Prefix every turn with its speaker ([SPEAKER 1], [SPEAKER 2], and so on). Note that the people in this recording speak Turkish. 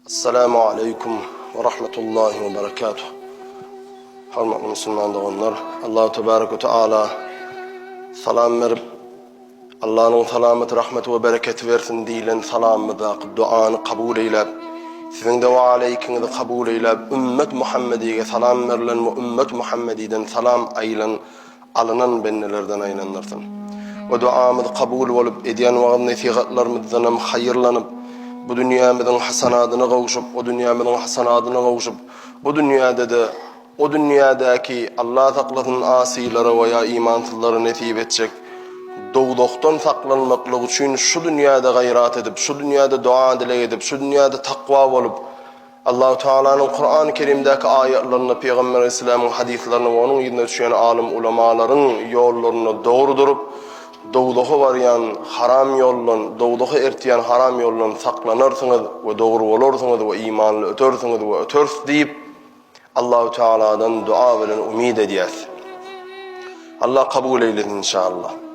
[SPEAKER 1] Assalamu alaikum ve rahmetullahi ve berekatuh. Hormatly Müslüman doganlar, Allah tebaraka ve taala salam verip Allah'ın salamet, rahmeti ve bereketi versin diýlen salamyda duany kabul eýläp, sizin de we aleykiňizi kabul eýläp, ümmet Muhammediýe salam verilen we ümmet Muhammediden salam aýlan alınan bennelerden aýlandyrsyn. Ve duamyz kabul bolup edýän wagt nasihatlarymyzdan hem hayırlanyp bu dünyamızın hasanadyna gowuşup, o dünyamızın hasanadyna gowuşup, bu dünyada da o dünyadaki Allah saklasın asilara veya imansızlara nesip etjek dogdokdan saklanmaklyk üçin şu dünyada gayrat edip, şu dünyada dua dilek edip, şu dünyada takwa bolup Allah-u Teala'nın Kur'an-ı Kerim'deki ayetlerini, Peygamber Aleyhisselam'ın hadislerini ve onun ýerine düşen alim ulamaların yollarını doğru durup dogdogy barýan haram ýollan, dogdogy ertiýän haram ýollan saklanarsyňyz we dogry bolarsyňyz we imanly ötersiňiz we öters diýip Allah-u Teala'dan dua bilen umid edýäs. Allah kabul eýlesin inşallah.